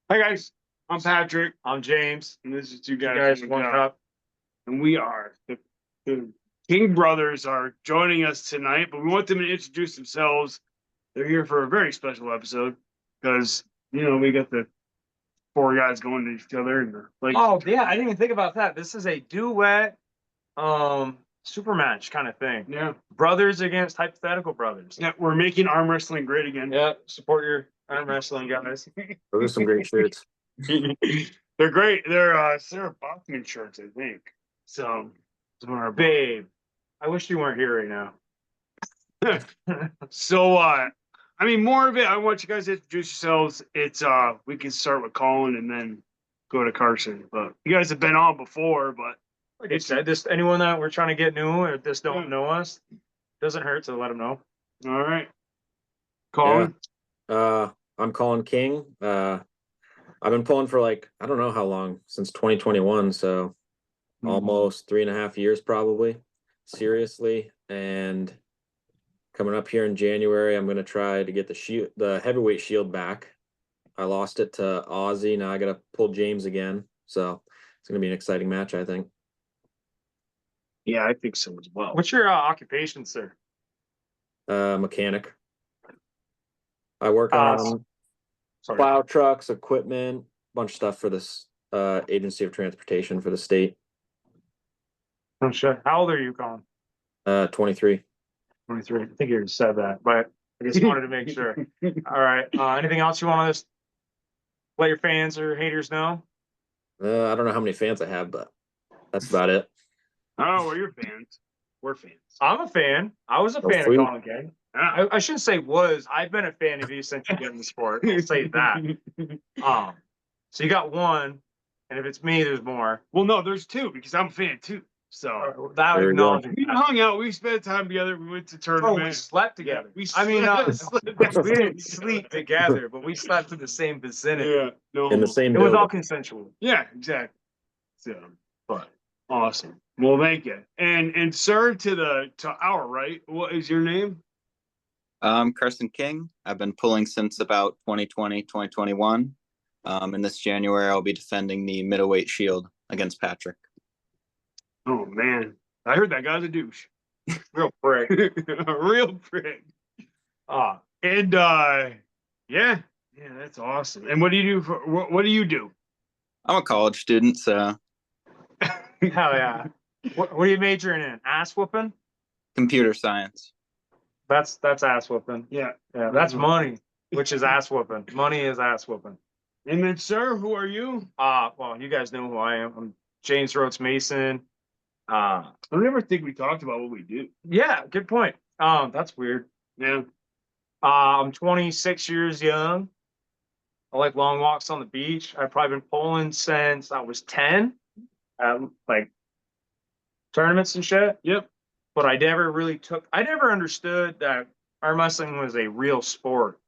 Hi guys, I'm Patrick, I'm James. and this is Two You Guys guys One one Cup, cup. and we are the King brothers are joining us tonight, but we want them to introduce themselves. They're here for a very special episode because we got the four guys going to each other, and they're like, Oh yeah, I didn't even think about that. This is a duet, super match kind of thing. yeah, Brothers against hypothetical brothers. yeah, we're making arm wrestling great again. Yeah, support your arm wrestling guys. Those are some great shirts. They're great. They're Sarah Bachman shirts, I think. So, Babe, I wish you weren't here right now. so more of it. I want you guys to introduce yourselves. It's we can start with Colin and then go to Carson. But you guys have been on before, but Like I said, this anyone that we're trying to get new or this don't Yeah. know us, doesn't hurt to let them know. all right. Colin. I'm Colin King. I've been pulling for I don't know how long, since 2021, so almost 3.5 years probably, seriously. And coming up here in January, I'm gonna try to get the heavyweight shield back. I lost it to Ozzy. Now I gotta pull James again. So it's gonna be an exciting match, I think. Yeah, I think so as well. What's your occupation, sir? Mechanic. I work Uh, on Sorry. plow trucks, equipment, bunch of stuff for this agency of transportation for the state. Oh shit. How old are you, Colin? 23. 23. I think you already said that, but I just wanted to make sure. All right. Anything else you want to just let your fans or haters know? I don't know how many fans I have, but that's about it. Oh, well, you're fans. We're fans. I'm a fan. I was a Oh, fan sweet. of Colin King. I shouldn't say was. I've been a fan of you since you've been in the sport. I'll say that. So you got one, and if it's me, there's more. Well, no, there's two because I'm a fan too. So That There you acknowledging we that. hung out. We spent time together. We went to Oh, we tournaments. slept together. We I mean, slept we didn't sleep together, but we slept in the same vicinity. Yeah, no, In the same It was building. all consensual. Yeah, exactly. So, but awesome. Well, thank you. And sir, to our right, what is your name? Carson King. I've been pulling since about 2020, 2021. And this January, I'll be defending the middleweight shield against Patrick. Oh man, I heard that guy's a douche. Real prick. A real prick. And yeah, that's awesome. And what do you do for what do you do? I'm a college student, so Hell yeah. What are you majoring in? Ass whooping? computer science. That's ass whooping. Yeah. Yeah, that's money, which is ass whooping. Money is ass whooping. And then, sir, who are you? Well, you guys know who I am. I'm James Rhodes Mason. I don't ever think we talked about what we do. Yeah, good point. That's weird. Yeah. I'm 26 years young. I like long walks on the beach. I've probably been pulling since I was 10, like tournaments and shit. Yep. But I never understood that arm wrestling was a real sport.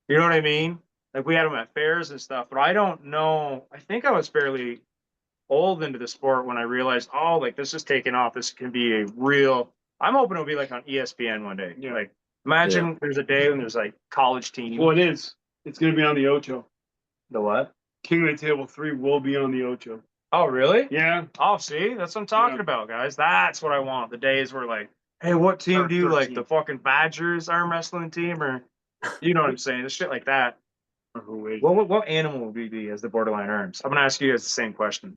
You know what I mean? Like we had them at fairs and stuff, but I don't know. I think I was fairly old into the sport when I realized, oh, like this is taking off. This can be a real. I'm hoping it'll be like on ESPN one day. Yeah. Like imagine there's a day when there's like college teams. Well, it is. It's going to be on the Ocho. The what? King of the Table 3 will be on the Ocho. Oh, really? Yeah. Oh, see, that's what I'm talking about, guys. That's what I want. The days where like, hey, what team do you like? 13. The fucking Badgers arm wrestling team, or you know what I'm saying? The shit like that. What animal would we be as the borderline arms? I'm gonna ask you guys the same question.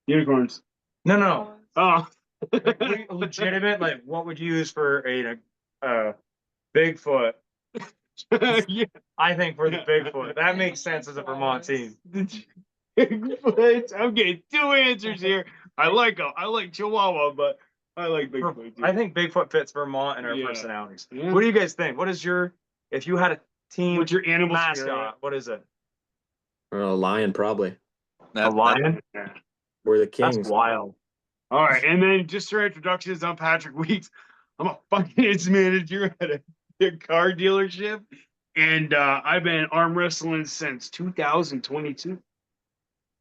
Unicorns. No. Oh. Like, legitimate. Like, what would you use for a Bigfoot? Yeah. I think for the Bigfoot. That makes sense as a Vermont team. Bigfoot. I'm getting two answers here. I like Chihuahua, but I like Bigfoot too. I think Bigfoot fits Vermont and our Yeah. personalities. Yeah. What do you guys think? What is if you had a team What's your animal mascot, spirit? what is it? A lion, probably. A lion? Yeah. We're the That's kings. wild. All right, and then just for introductions, I'm Patrick Weeks. I'm a finance manager at a car dealership, and I've been arm wrestling since 2022.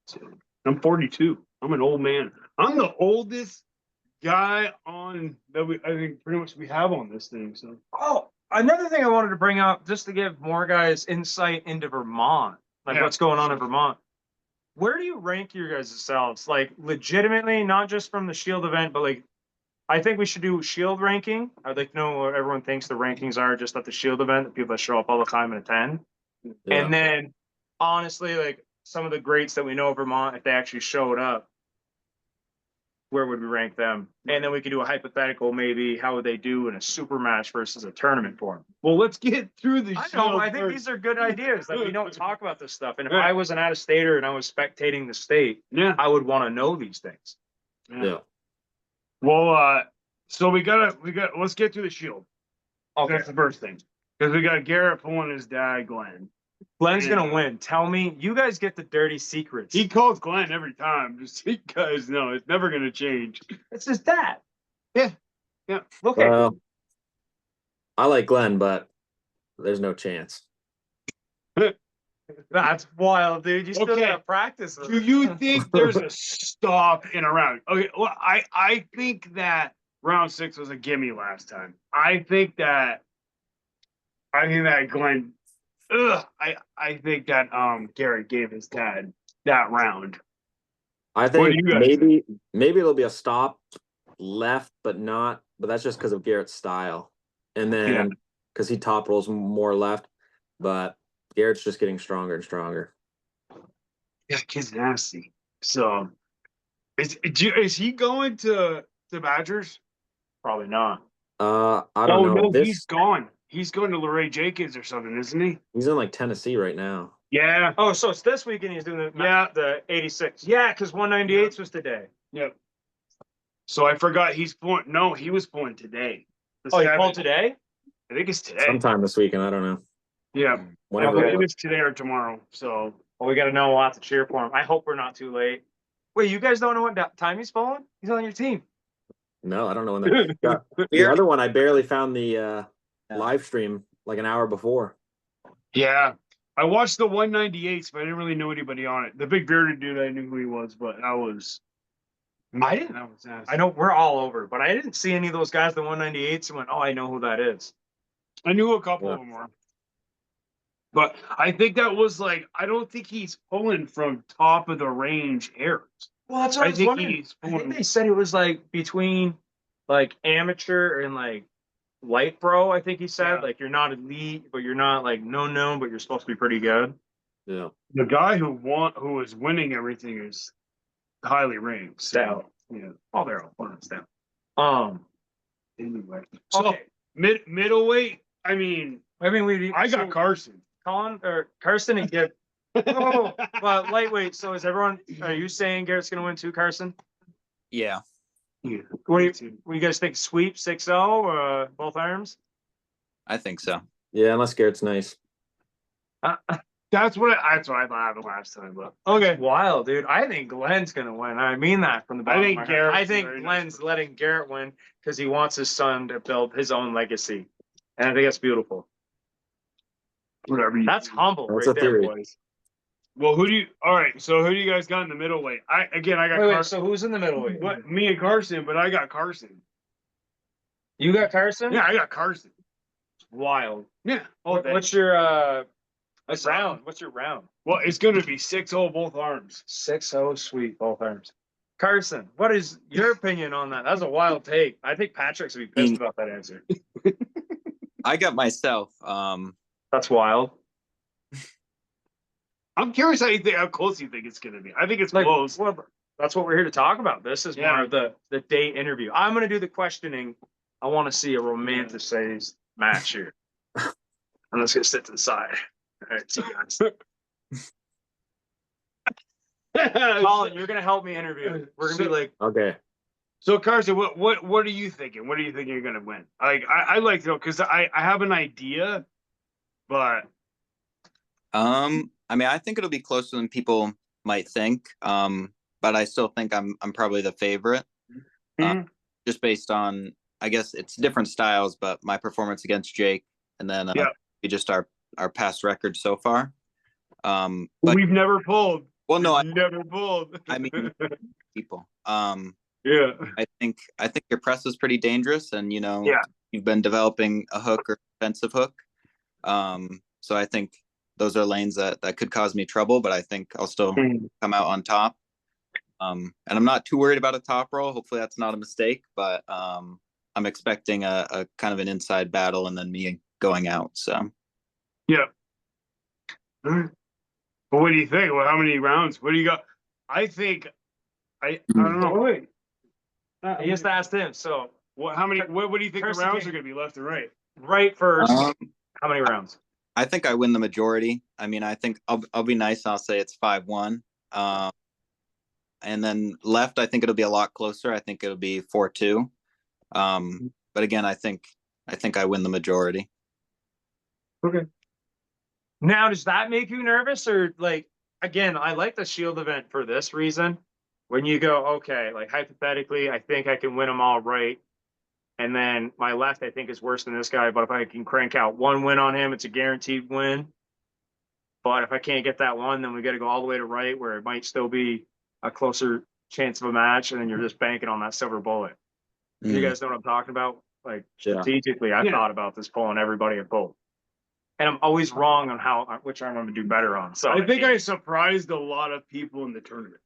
So I'm 42. I'm an old man. I'm the oldest guy on that I think pretty much we have on this thing. So Oh, another thing I wanted to bring up, just to give more guys insight into Vermont. like Yeah. what's going on in Vermont. Where do you rank your guys' selves? Like legitimately, not just from the Shield event, but like I think we should do Shield ranking. I'd like to know what everyone thinks the rankings are just at the Shield event, the people that show up all the time and attend. Yeah. And then honestly, like some of the greats that we know of Vermont, if they actually showed up, where would we rank them? And then we could do a hypothetical, maybe how would they do in a super match versus a tournament form. Well, let's get through the I Shield know, I think first. these are good ideas. Like we don't talk about this stuff. And if Right. I was an out-of-stater and I was spectating the state, Yeah. I would want to know these things. Yeah. Well, so let's get through the Shield. Okay, That's the first thing. Because we got Garrett pulling his dad, Glenn. Glenn's gonna win. Tell me, you guys get the dirty secrets. He calls Glenn every time, just so you guys know it's never gonna change. It's his dad. Yeah. Yeah. Look at Well, I like Glenn, but there's no chance. that's wild, dude. You still Okay. gotta practice. Do you think there's a stop in a round? Okay, well, I think that round 6 was a gimme last time. I think that Glenn I think that Garrett gave his dad that round. I What do think you guys maybe it'll be a stop left, but that's just because of Garrett's style. And then because he top rolls more left, but Garrett's just getting stronger and stronger. Yeah, kid's nasty. So is he going to Badgers? Probably not. I don't know. No, he's gone. He's going to Luray Jenkins or something, isn't he? He's in like Tennessee right now. Yeah. Oh, so it's this weekend he's doing the 86. Yeah, because 198 was today. Yep. So I forgot he's pulling. No, he was pulling today. The Oh, he 7th. pulled today? I think it's today. Sometime this weekend, I don't know. Yeah. I Whenever. believe it's today or tomorrow. So Well, we got to know lots to cheer for him. I hope we're not too late. Wait, you guys don't know what time he's pulling? He's on your team. No, I don't know when that. The other one, I barely found the live stream like an hour before. yeah. I watched the 198s, but I didn't really know anybody on it. The big bearded dude, I knew who he was, but that was. I didn't. That was nasty. I know we're all over, but I didn't see any of those guys, the 198s, and went, oh, I know who that is. I knew a couple of them were. But I think that was like, I don't think he's pulling from top of the range errors. Well, that's what I was wondering. I think they said it was like between like amateur and like light pro. I think he said Yeah. like you're not elite, but you're not like known, but you're supposed to be pretty good. Yeah. The guy who is winning everything is highly ranked. So, Stout. yeah. Oh, they're all fun stout. Anyway. So Okay. middleweight, I mean, we I got Carson. Colin or Carson and Garrett. Oh, well, lightweight. So is everyone? Are you saying Garrett's gonna win too, Carson? Yeah. Yeah. What do you guys think? Sweep 6-0, both arms? I think so. Yeah, unless Garrett's nice. That's what I thought happened last time. But okay. Wild, dude. I think Glenn's gonna win. I mean that from the bottom think of my heart. I Garrett's think very Glenn's letting Garrett win because he wants his son to build his own legacy, and I think that's beautiful. Whatever. That's humble, That's right a there, theory. boys. Well, all right, so who do you guys got in the middleweight? I got Wait, Carson. so who's in the middleweight? What, me and Carson, but I got Carson. You got Carson? Yeah, I got Carson. Wild. Yeah. All day. What's your round? What's your round? Well, it's gonna be 6-0 both arms. 6-0, sweet, both arms. Carson, what is your opinion on that? That's a wild take. I think Patrick's gonna be pissed about that answer. I got myself. That's wild. I'm curious how close you think it's gonna be. I think it's Like, close. well, that's what we're here to talk about. This is Yeah. more of the date interview. I'm gonna do the questioning. I want to see a romanticized match here. I'm just gonna sit to the side. All right, see you guys. Colin, you're gonna help me interview. We're gonna be like, Okay. So Carson, what are you thinking? What do you think you're gonna win? Like I like to know because I have an idea, but I mean, I think it'll be closer than people might think. But I still think I'm probably the favorite. Just based on, I guess it's different styles, but my performance against Jake, and then just our past record so far. But we've never pulled. well, no, We've never pulled. I mean people. Yeah. I think your press is pretty dangerous, and Yeah. you've been developing a hook or defensive hook. So I think those are lanes that could cause me trouble, but I think I'll still come out on top. And I'm not too worried about a top roll. Hopefully that's not a mistake, but I'm expecting a kind of an inside battle and then me going out. So Yeah. All right. But what do you think? Well, how many rounds? What do you got? I think I don't know. Wait, I just asked him. So What? How many? What do you think the Kirsten rounds King. are going to be, left and right? right first, um, how many rounds? I think I win the majority. I mean, I think I'll be nice. And I'll say it's 5-1. And then left, I think it'll be a lot closer. I think it'll be 4-2. But again, I think I win the majority. Okay. Now, does that make you nervous, or like, again, I like the Shield event for this reason. When you go, okay, like hypothetically, I think I can win them all right. And then my left, I think, is worse than this guy. But if I can crank out one win on him, it's a guaranteed win. But if I can't get that one, then we got to go all the way to right, where it might still be a closer chance of a match. And then you're just banking on that silver bullet. You guys know what I'm talking about? Like, Yeah. strategically, I Yeah. thought about this pulling everybody at both. And I'm always wrong on which arm I'm going to do better on. So I think I surprised a lot of people in the tournament.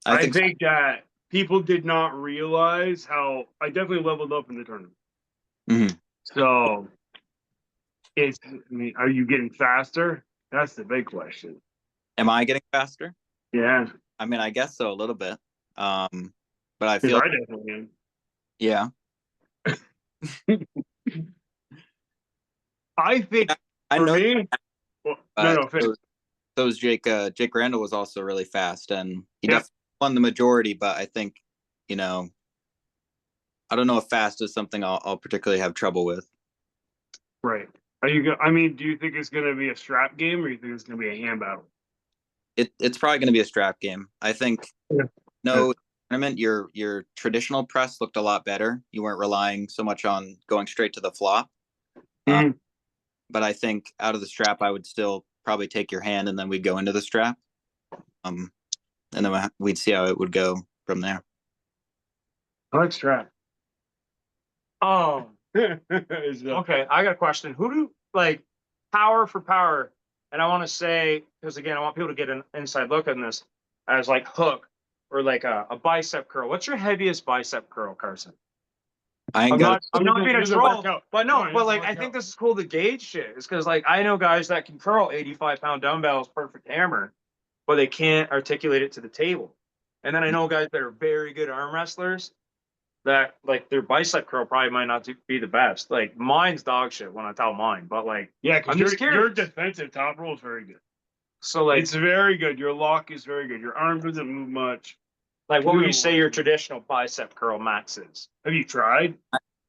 I I think think that people did not realize how I definitely leveled up in the tournament. Mhm. So I mean, are you getting faster? That's the big question. Am I getting faster? Yeah. I mean, I guess so, a little bit. But I 'Cause feel, I definitely am. yeah, I think I for know. me, well, no, finish. So was Jake. Jake Randall was also really fast, and he Yeah. definitely won the majority. But I think, you know, I don't know if fast is something I'll particularly have trouble with. Right. Are you I mean, do you think it's gonna be a strap game or you think it's gonna be a hand battle? It's probably going to be a strap game. I think. Yeah. No tournament, your traditional press looked a lot better. You weren't relying so much on going straight to the flop. Mhm. But I think out of the strap, I would still probably take your hand, and then we'd go into the strap. And then we'd see how it would go from there. I like strap. So, okay, I got a question. Who do like power for power? And I want to say, because again, I want people to get an inside look on this as like hook or like a bicep curl. What's your heaviest bicep curl, Carson? I ain't I'm got. not being a Doesn't troll, work out. but No, no, it but doesn't like work I think out. this is cool to gauge shit. It's because like I know guys that can curl 85-pound dumbbells, perfect hammer, but they can't articulate it to the table. And then I know guys that are very good arm wrestlers that like their bicep curl probably might not be the best. Like mine's dog shit when I tell mine, but like Yeah, because I'm your just curious. defensive top roll is very good. So like It's very good. Your lock is very good. Your arm doesn't move much. what would you say your traditional bicep curl max is? Have you tried?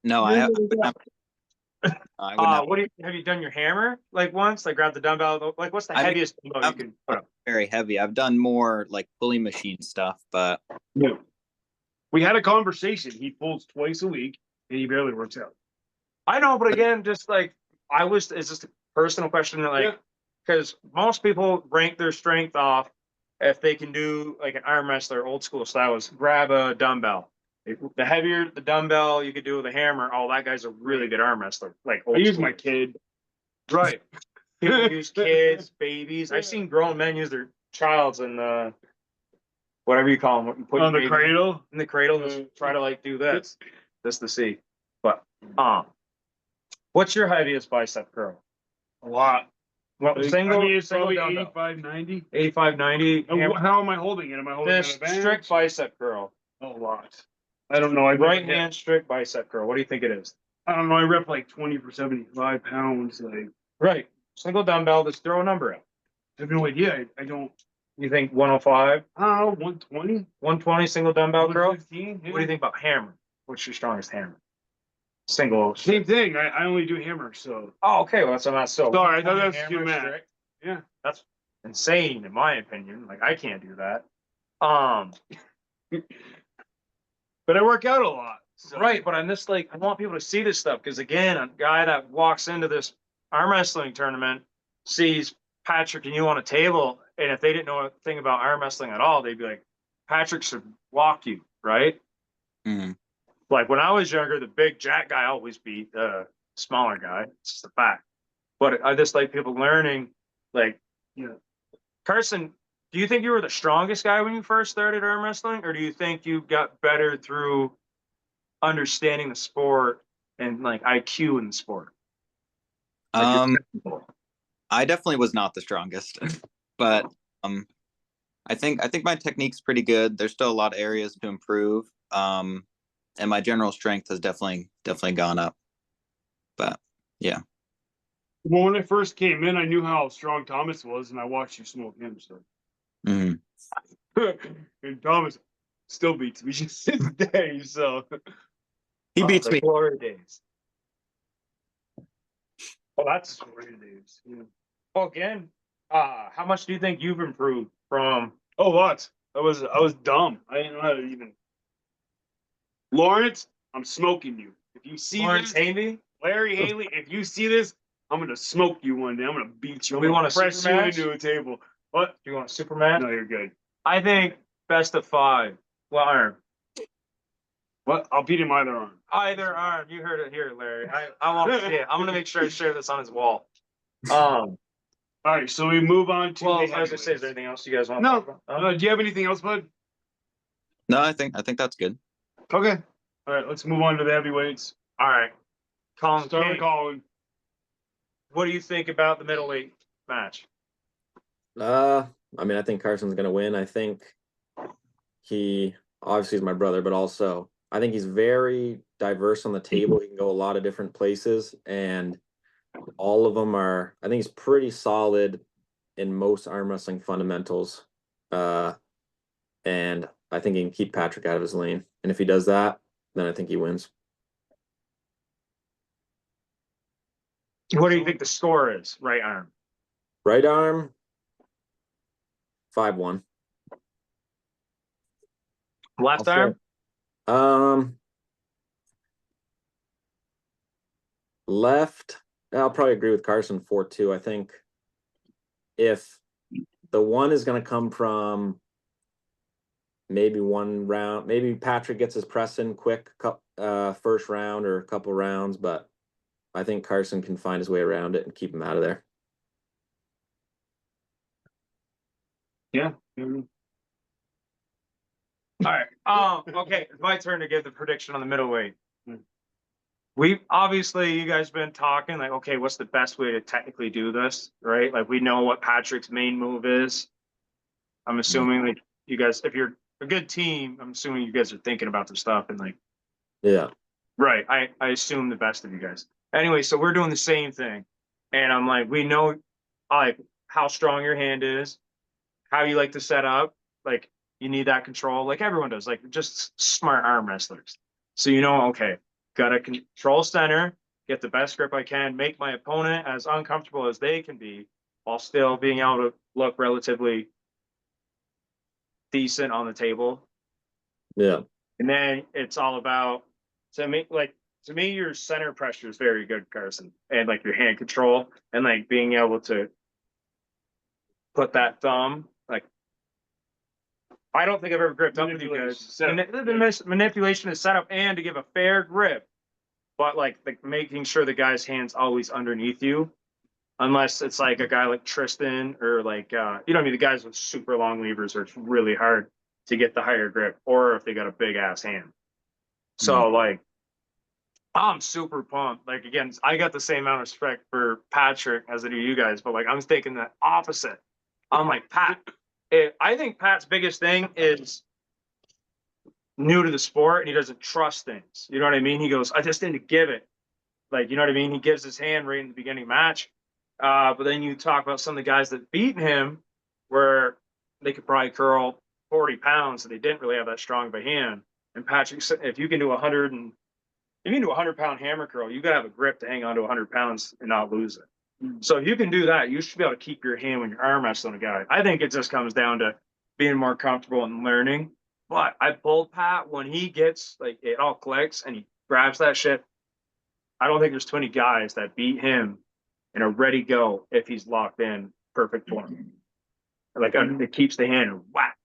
No, I wouldn't have What do you have you done your hammer like once? Like grab the dumbbell? Like what's the I mean, heaviest dumbbell you can put up? very heavy. I've done more like pulley machine stuff, but No. We had a conversation. He pulls twice a week and he barely works out. I know, but again, just like it's just a personal question that like because most people rank their strength off if they can do like an arm wrestler old school style is grab a dumbbell. The heavier the dumbbell you could do with a hammer, oh that guy's a really good arm wrestler. Like I use school. my kid. Right. People use kids, babies. I've seen grown men use their childs in the whatever you call them. What you put On your the baby cradle. in the cradle and just try to like do this, just to see. But what's your heaviest bicep curl? A lot. What I single? mean, it's Single probably dumbbell. 85, 90. 85, 90. And how am I holding it? Am I holding it This on a bench? strict bicep curl. A lot. I don't know. Right hand strict bicep curl. What do you think it is? I don't know. I rep like 20 for 75 pounds. Like, Right. Single dumbbell. Just throw a number out. I have no idea. I don't. You think 105, I don't know. 120? 120 single dumbbell curl? 115? What do you think about hammer? What's your strongest hammer? Single. Same thing. I only do hammers, so. Oh, okay. Well, that's not so. Sorry, I thought 120 that was hammer too mad. strict. Yeah. That's insane in my opinion. Like I can't do that. But I work out a lot. So. Right, but I'm just like I want people to see this stuff because again, a guy that walks into this arm wrestling tournament sees Patrick and you on a table, and if they didn't know a thing about arm wrestling at all, they'd be like, Patrick should walk you, right? mhm. Like when I was younger, the big jack guy always beat the smaller guy. It's just a fact. But I just like people learning Like, Yeah. Carson, do you think you were the strongest guy when you first started arm wrestling, or do you think you got better through understanding the sport and like IQ in the sport? Like you're Um, technical. I definitely was not the strongest, but I think my technique's pretty good. There's still a lot of areas to improve. And my general strength has definitely gone up. But yeah. Well, when I first came in, I knew how strong Thomas was, and I watched you smoke him. So, Mhm. and Thomas still beats me to this day. So, He Oh, beats the me. glory days. well, that's what it is. Yeah. Well, again, how much do you think you've improved from? Oh, lots. I was dumb. I didn't know how to even. Lawrence, I'm smoking you. If you see Lawrence this, Haney? Larry Haley, if you see this, I'm gonna smoke you one day. I'm gonna beat you. I'm We gonna want a press super you match? into a table. What? Do you want a super match? No, you're good. I think best of 5. Well, arm. What? I'll beat him either arm. Either arm. You heard it here, Larry. I want to see it. I'm gonna make sure I share this on his wall. All right, so we move on to. Well, I the was gonna say, is there heavyweights. anything else you guys want? No. To talk about? Do you have anything else, bud? No, I think that's good. Okay. All right, let's move on to the heavyweights. All right. Colin Start King, with Colin. what do you think about the middleweight match? I mean, I think Carson's gonna win. I think he obviously is my brother, but also I think he's very diverse on the table. He can go a lot of different places, and all of them are. I think he's pretty solid in most arm wrestling fundamentals. And I think he can keep Patrick out of his lane. And if he does that, then I think he wins. What do you think the score is? Right arm. Right arm, 5-1. Left I'll arm. say. Left, I'll probably agree with Carson 4-2. I think if the one is going to come from maybe one round, maybe Patrick gets his press in quick, first round or a couple rounds, but I think Carson can find his way around it and keep him out of there. Yeah. All right. Okay, it's my turn to give the prediction on the middleweight. Hmm. We obviously, you guys been talking like, okay, what's the best way to technically do this, right? Like we know what Patrick's main move is. I'm assuming like you guys, if you're a good team, I'm assuming you guys are thinking about this stuff and like, Yeah. right. I assume the best of you guys. Anyway, so we're doing the same thing. And I'm like, we know like how strong your hand is, how you like to set up. Like you need that control, like everyone does, like just smart arm wrestlers. So you know, okay, gotta control center, get the best grip I can, make my opponent as uncomfortable as they can be, while still being able to look relatively decent on the table. Yeah. And then it's all about to me, your center pressure is very good, Carson, and like your hand control and like being able to put that thumb. Like, I don't think I've ever gripped up with you guys. Manipulation is set up and to give a fair grip, but like making sure the guy's hand's always underneath you, unless it's like a guy like Tristan or like you know what I mean, the guys with super long levers, are it's really hard to get the higher grip, or if they got a big ass hand. So like, I'm super pumped. Like again, I got the same amount of respect for Patrick as I do you guys, but like I'm thinking the opposite. I'm like, Pat, I think Pat's biggest thing is new to the sport and he doesn't trust things. You know what I mean? He goes, I just need to give it. Like, you know what I mean? He gives his hand right in the beginning match. But then you talk about some of the guys that beat him where they could probably curl 40 pounds, so they didn't really have that strong of a hand. And Patrick, if you can do 100-pound hammer curl, you got to have a grip to hang on to 100 pounds and not lose it. So if you can do that, you should be able to keep your hand when you're arm wrestling a guy. I think it just comes down to being more comfortable and learning. But I pulled Pat when he gets like it all clicks and he grabs that shit. I don't think there's too many guys that beat him and are ready to go if he's locked in perfect form. Like it keeps the hand whack.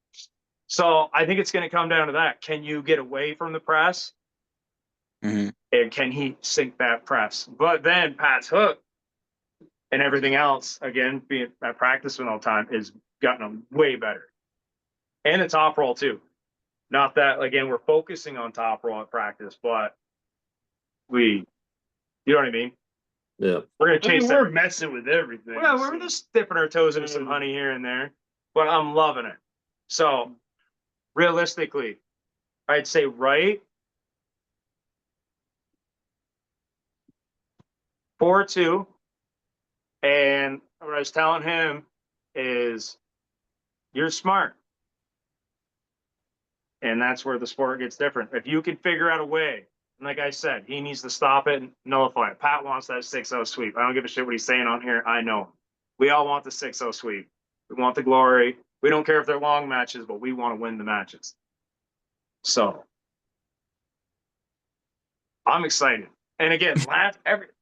So I think it's going to come down to that. Can you get away from the press? Mm-hmm. And can he sink that press? But then Pat's hook And everything else, again, being at practice all the time, is gotten them way better. And the top roll too. Not that, again, we're focusing on top roll at practice, but you know what I mean? Yeah. We're gonna I mean, chase that. we're messing with everything. Well, we're just dipping our toes into some honey here and there, but I'm loving it. So realistically, I'd say right 4-2. And what I was telling him is you're smart. And that's where the sport gets different. If you can figure out a way, and like I said, he needs to stop it and nullify it. Pat wants that 6-0 sweep. I don't give a shit what he's saying on here. I know. We all want the 6-0 sweep. We want the glory. We don't care if they're long matches, but we want to win the matches. So I'm excited. And again,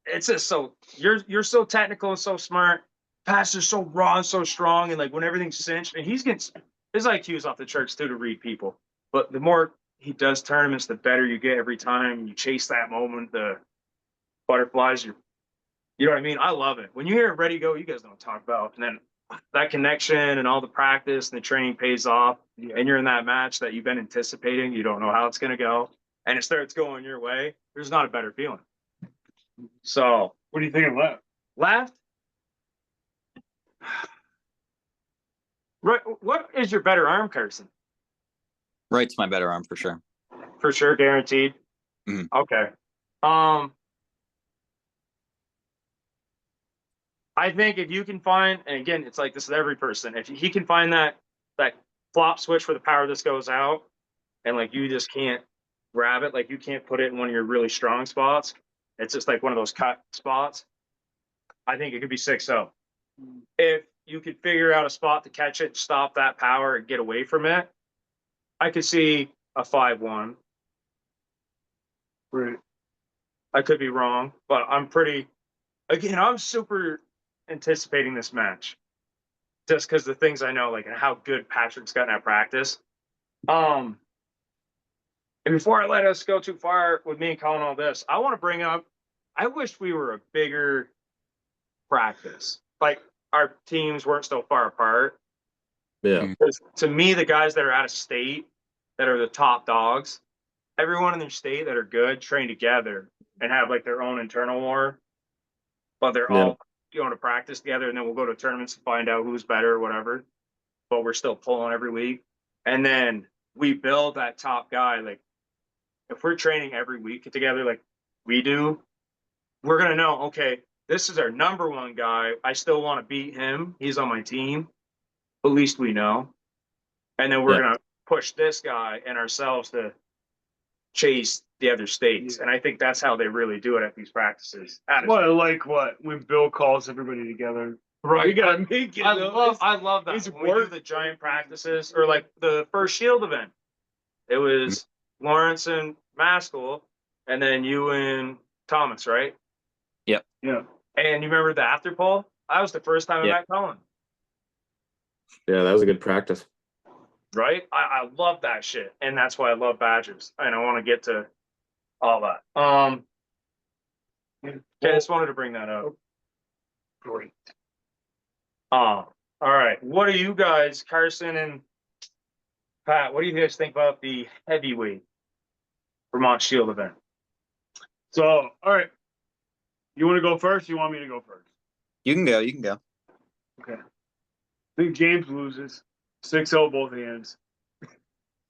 it's just so you're so technical and so smart. Pat's just so raw and so strong, and like when everything's cinched, and his IQ is off the charts too to read people. But the more he does tournaments, the better you get every time. You chase that moment, the butterflies. You know what I mean? I love it. When you hear it ready to go, you guys don't talk about, and then that connection and all the practice and the training pays off, and you're in that match that you've been anticipating. You don't know how it's going to go, and it starts going your way. There's not a better feeling. So, What do you think of left? left. Right. What is your better arm, Carson? Right's my better arm for sure. For sure, guaranteed. Mhm. Okay. I think if you can find, and again, it's like this with every person, if he can find that flop switch where the power disc goes out, and like you just can't grab it, like you can't put it in one of your really strong spots. It's just like one of those cut spots. I think it could be 6-0. If you could figure out a spot to catch it, stop that power, and get away from it, I could see a 5-1. Right. I could be wrong, but I'm super anticipating this match just because the things I know, like, and how good Patrick's gotten at practice. And before I let us go too far with me and calling all this, I want to bring up, I wish we were a bigger practice. Like our teams weren't so far apart. Yeah. Because to me, the guys that are out of state, that are the top dogs, everyone in their state that are good train together and have like their own internal war, but they're all going to practice together, and then we'll go to tournaments to find out who's better or whatever. But we're still pulling every week, and then we build that top guy. Like if we're training every week together, like we do, we're gonna know. Okay, this is our number one guy. I still want to beat him. He's on my team. At least we know. And then we're gonna push this guy and ourselves to chase the other states. Yeah. And I think that's how they really do it at these practices. What I like when Bill calls everybody together. Right. You gotta make it. I though. love that. it's When we do work. the giant practices, or like the first Shield event, it was Lawrence and Maskell, and then you and Thomas, right? Yeah. And you remember the after poll? That was the first time I met Colin. Yeah, that was a good practice. Right? I love that shit. And that's why I love Badgers. And I want to get to all that. Okay, I just wanted to bring that up. Great. All right. What do you guys, Carson and Pat, what do you guys think about the heavyweight Vermont Shield event? So, all right. You want to go first? Or you want me to go first? You can go. You can go. Okay. I think James loses 6-0 both hands.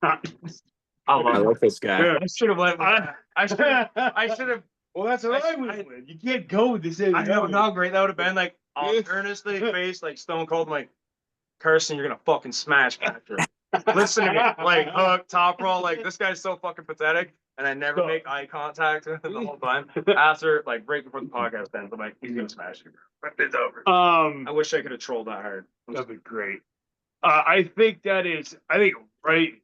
I I love like this guy. it. I should have went with that. I should have. Well, that's what I would win. You can't go with this. I know how great that would have been. Like, I'll earnestly face like Stone Cold, like, Carson, you're gonna fucking smash Patrick. Listen to me, like hook, top roll, like this guy's so fucking pathetic, and I never make eye contact with him the whole time. After, like, right before the podcast ends, I'm like, he's gonna smash you, bro. It's over. I wish I could have trolled that hard. That'd be great. I think right.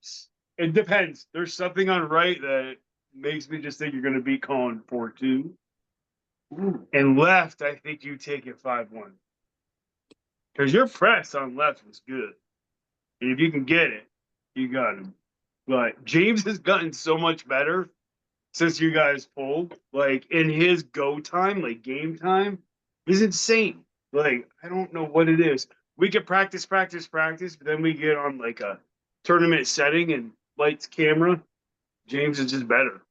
It depends. There's something on right that makes me just think you're going to beat Colin 4-2. And left, I think you take it 5-1. Because your press on left was good. And if you can get it, you got him. But James has gotten so much better since you guys pulled. Like, in his go time, like game time, is insane. Like, I don't know what it is. We could practice, practice, practice, but then we get on like a tournament setting and lights, camera. James is just better.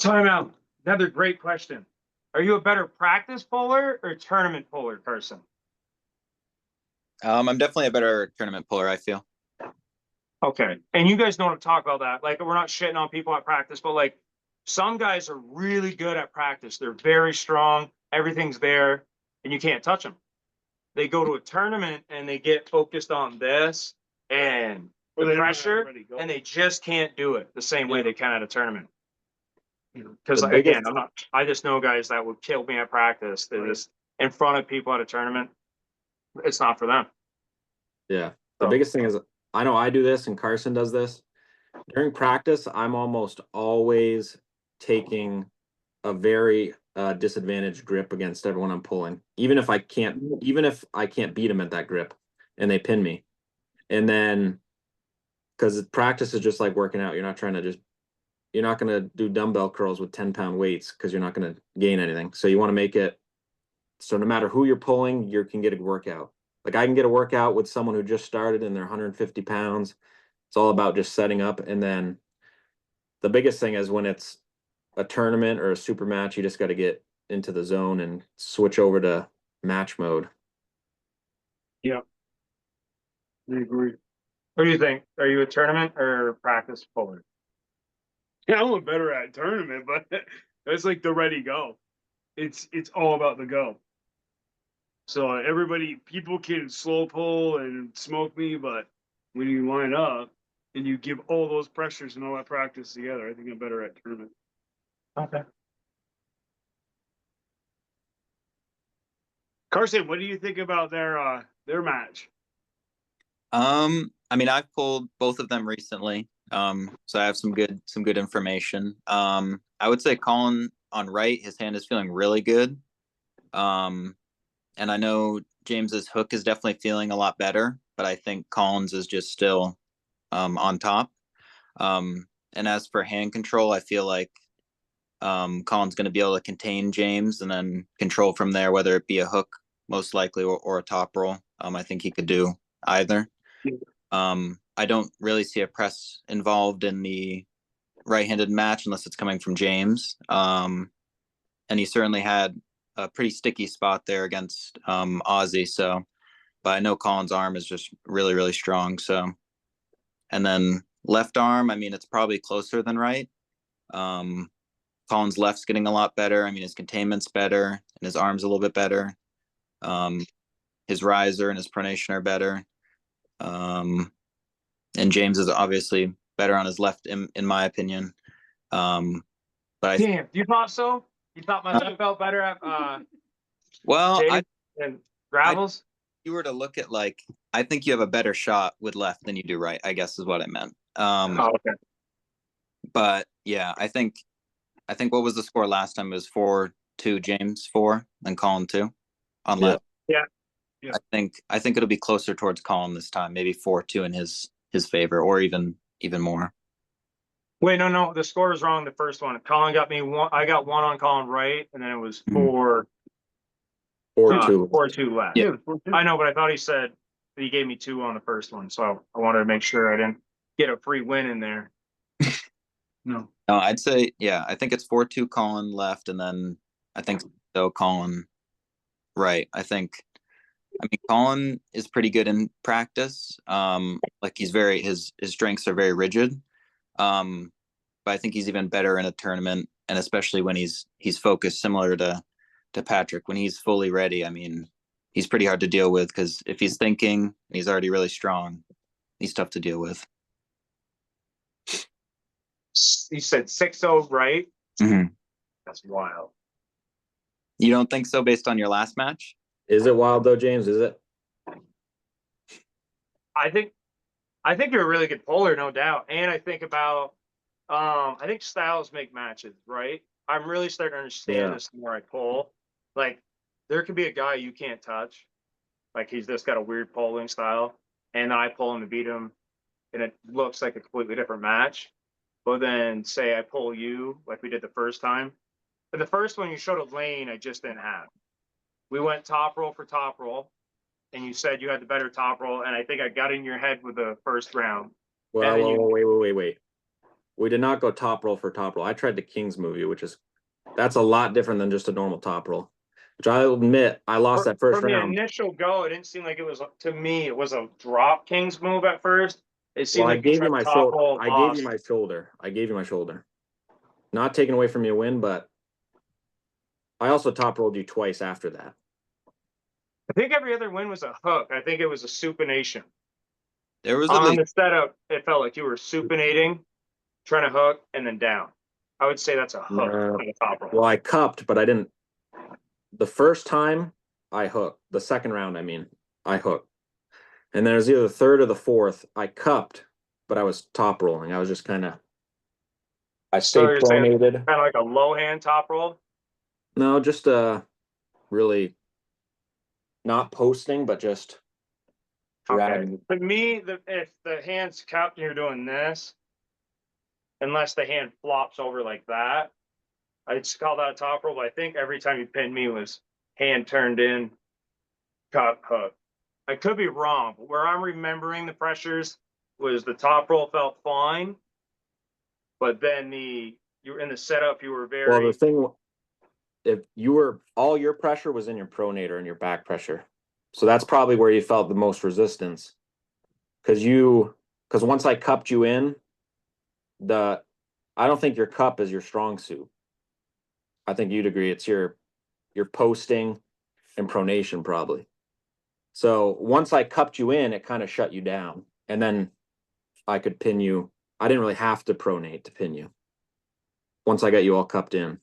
Timeout. Another great question. Are you a better practice puller or tournament puller person? I'm definitely a better tournament puller, I feel. Okay. And you guys know what I'm talking about that. Like, we're not shitting on people at practice, but like some guys are really good at practice. They're very strong. Everything's there and you can't touch them. They go to a tournament and they get focused on this and Or the they don't pressure already go. and they just can't do it the same way they can at a tournament. Because The again, biggest- I just know guys that would kill me at practice. They're just in front of people at a tournament. It's not for them. Yeah. The So- biggest thing is I know I do this and Carson does this. During practice, I'm almost always taking a very disadvantaged grip against everyone I'm pulling. Even if I can't beat them at that grip and they pin me. And then because practice is just like working out, you're not going to do dumbbell curls with 10-pound weights because you're not going to gain anything. So you want to make it so no matter who you're pulling, you can get a workout. Like I can get a workout with someone who just started and they're 150 pounds. It's all about just setting up. And then the biggest thing is when it's a tournament or a super match, you just got to get into the zone and switch over to match mode. I agree. What do you think? Are you a tournament or practice puller? Yeah, I'm better at tournament, but it's like the ready go. It's all about the go. So people can slow pull and smoke me, but when you line up and you give all those pressures and all that practice together, I think I'm better at tournament. Okay. Carson, what do you think about their match? I mean, I've pulled both of them recently. So I have some good information. I would say Colin on right, his hand is feeling really good. And I know James's hook is definitely feeling a lot better, but I think Colin's is just still on top. And as for hand control, I feel like Colin's going to be able to contain James and then control from there, whether it be a hook, most likely, or a top roll. I think he could do either. I don't really see a press involved in the right-handed match unless it's coming from James. And he certainly had a pretty sticky spot there against Ozzy. So, but I know Colin's arm is just really, really strong. So, and then left arm, I mean, it's probably closer than right. Colin's left's getting a lot better. I mean, his containment's better and his arm's a little bit better. His riser and his pronation are better. And James is obviously better on his left, in my opinion. But Damn, you thought so? You thought my left felt better at well, James and Gravels? you were to look at like, I think you have a better shot with left than you do right, I guess is what I meant. Oh, okay. But yeah, I think what was the score last time? It was 4-2 James 4, then Colin 2 on left. Yeah. I think it'll be closer towards Colin this time, maybe 4-2 in his favor, or even more. Wait, no, the score was wrong. The first one, Colin got me one. I got one on Colin right, and then it was Mhm. 4-2. 4-2 left. Yeah. I know, but I thought he said that he gave me 2 on the first one, so I wanted to make sure I didn't get a free win in there. No. No, I'd say, yeah, I think it's 4-2 Colin left, and then I think so Colin right. I mean, Colin is pretty good in practice. Like he's his strengths are very rigid. But I think he's even better in a tournament, and especially when he's focused, similar to Patrick. When he's fully ready, I mean, he's pretty hard to deal with because if he's thinking and he's already really strong, he's tough to deal with. You said 6-0 right? Mhm. That's wild. You don't think so based on your last match? Is it wild though, James? Is it? I think you're a really good puller, no doubt. And I think about I think styles make matches, right? I'm really starting to understand Yeah. this the more I pull. Like there could be a guy you can't touch. Like he's just got a weird polling style. And I pull him to beat him and it looks like a completely different match. But then say I pull you like we did the first time the first one you showed a lane I just didn't have. We went top roll for top roll, and you said you had the better top roll, and I think I got in your head with the first round. Well, And then wait. We did not go top roll for top roll. I tried the Kings movie, that's a lot different than just a normal top roll. Which I'll admit, I lost that first From the round. initial go, it didn't seem like it was, to me, it was a drop Kings move at first. It seemed Well, I like you gave you tried my top shoulder. roll, I gave you lost. my shoulder. I gave you my shoulder. Not taking away from your win, but I also top rolled you twice after that. I think every other win was a hook. I think it was a supination. There was at On least the setup, it felt like you were supinating, trying to hook, and then down. I would say that's a hook on the top roll. Well, I cupped, but I didn't. The first time I hooked. The second round, I mean, I hooked. And then it was either the third or the fourth. I cupped, but I was top rolling. I was just kind of. I So stayed you're saying pronated. kind of like a low hand top roll? No, just really not posting, but just dragging. To me, if the hand's cupped and you're doing this, unless the hand flops over like that, I'd just call that a top roll. But I think every time you pinned me was hand turned in, cup, hook. I could be wrong, but where I'm remembering the pressures was the top roll felt fine, but then you were in the setup, you were very. Well, the thing, if you were, all your pressure was in your pronator and your back pressure. So that's probably where you felt the most resistance. Because once I cupped you in, I don't think your cup is your strong suit. I think you'd agree it's your posting and pronation probably. So once I cupped you in, it kind of shut you down. And then I could pin you. I didn't really have to pronate to pin you. Once I got you all cupped in.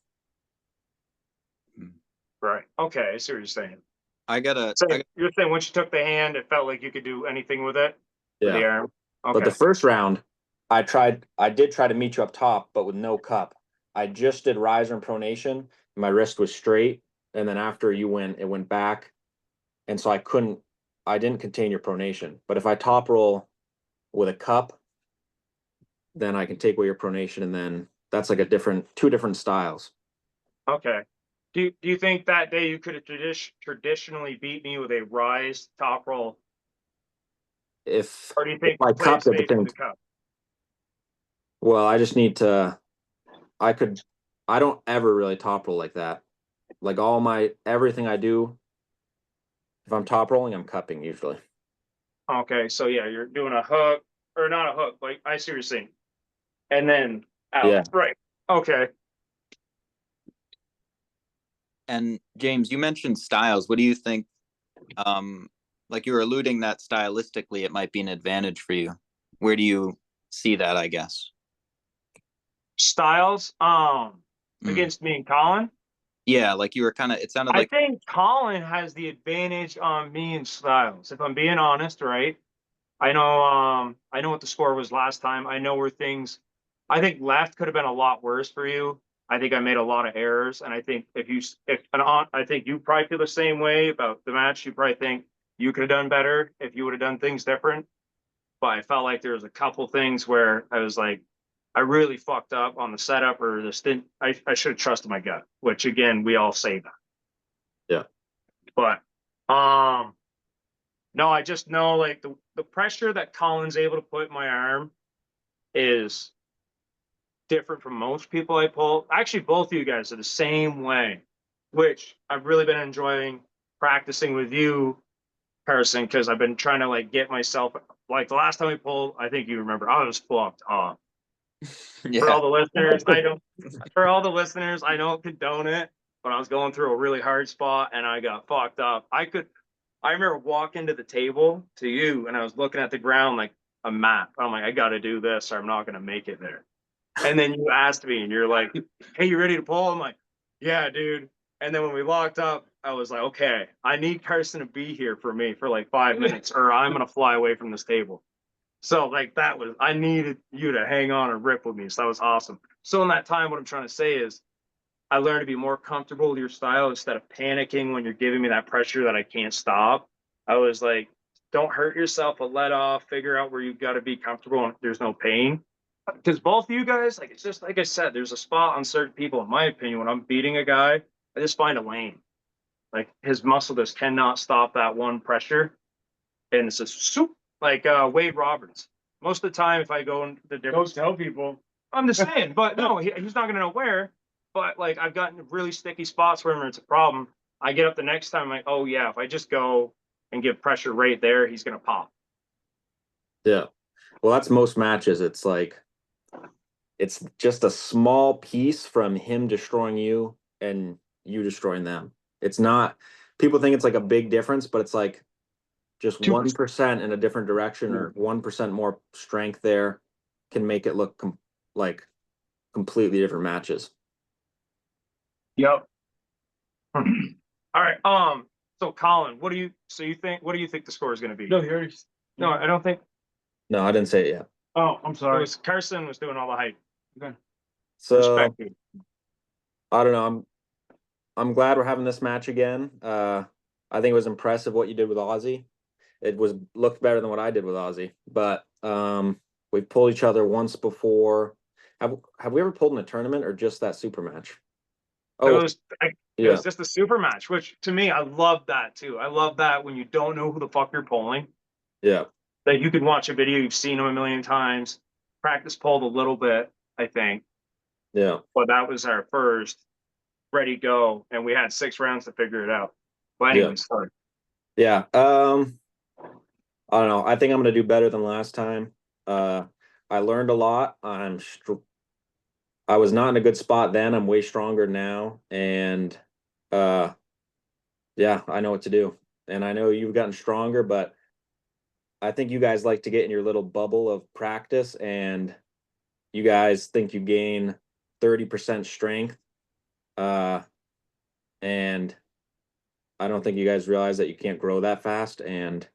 Right. Okay, I see what you're saying. I You're saying once you took the hand, it felt like you could do anything with it? With the Yeah. arm? But Okay. the first round, I did try to meet you up top, but with no cup. I just did riser and pronation. And my wrist was straight. And then after it went back. And so I didn't contain your pronation. But if I top roll with a cup, then I can take away your pronation. And then that's like two different styles. Okay. Do you think that day you could have traditionally beat me with a rise top roll? If Or do you think I you played cupped at the safe with same, the cup? well, I just need to, I don't ever really top roll like that. Like everything I do, if I'm top rolling, I'm cupping usually. Okay, so yeah, you're doing a hook, or not a hook, like I see what you're saying. And then out. Yeah. Right. Okay. And James, you mentioned styles. What do you think? Like you were alluding that stylistically, it might be an advantage for you. Where do you see that? I guess. Styles, against me and Colin. Yeah, like you were kind of. It sounded I like. think Colin has the advantage on me and Styles, if I'm being honest, right? I know what the score was last time. I know where things. I think left could have been a lot worse for you. I think I made a lot of errors, and I think I think you probably feel the same way about the match. You probably think you could have done better if you would have done things different. But I felt like there was a couple things where I was like, I really fucked up on the setup or the stint. I should have trusted my gut, which again, we all say that. Yeah. But no, I just know like the pressure that Colin's able to put in my arm is different from most people I pull. Actually, both of you guys are the same way, which I've really been enjoying practicing with you, Carson, because I've been trying to like get myself like the last time we pulled, I think you remember, I was fucked up. For all the listeners, I don't condone it, but I was going through a really hard spot and I got fucked up. I remember walking to the table to you and I was looking at the ground like a map. I'm like, I got to do this or I'm not going to make it there. And then you asked me and you're like, hey, you ready to pull? I'm like, yeah, dude. And then when we locked up, I was like, okay, I need Carson to be here for me for like 5 minutes or I'm going to fly away from this table. So like I needed you to hang on and rip with me. So that was awesome. So in that time, what I'm trying to say is I learned to be more comfortable with your style instead of panicking when you're giving me that pressure that I can't stop. I was like, don't hurt yourself, but let off, figure out where you've got to be comfortable and there's no pain. because both of you guys, like, it's just like I said, there's a spot on certain people, in my opinion, when I'm beating a guy, I just find a lane. Like his muscle just cannot stop that one pressure. And it's just soup, like Wade Roberts. Most of the time, if I go into the Don't different, tell people. I'm just saying, but no, he's not gonna know where. But like I've gotten really sticky spots where it's a problem. I get up the next time, like, oh yeah, if I just go and give pressure right there, he's gonna pop. Yeah. Well, that's most matches. It's like it's just a small piece from him destroying you and you destroying them. It's not, people think it's like a big difference, but it's like just 2%. 1% in a different direction or 1% more strength there can make it look like completely different matches. Yep. All right. So Colin, what do you think the score is gonna be? No, you already. No, I don't think No, I didn't say it yet. Oh, I'm it sorry. was Carson was doing all the hype. So Respect you. I don't know. I'm glad we're having this match again. I think it was impressive what you did with Ozzy. It looked better than what I did with Ozzy. But we've pulled each other once before. Have we ever pulled in a tournament or just that super match? Oh, It yeah, was just a super match, which to me, I love that too. I love that when you don't know who the fuck you're pulling, yeah, that you can watch a video, you've seen them a million times, practice pulled a little bit, I think, yeah. but that was our first ready go, and we had 6 rounds to figure it out. But Yeah. anyways, sorry. Yeah. I don't know. I think I'm gonna do better than last time. I learned a lot. I was not in a good spot then. I'm way stronger now, and yeah, I know what to do. And I know you've gotten stronger, but I think you guys like to get in your little bubble of practice, and you guys think you gain 30% strength. And I don't think you guys realize that you can't grow that fast, and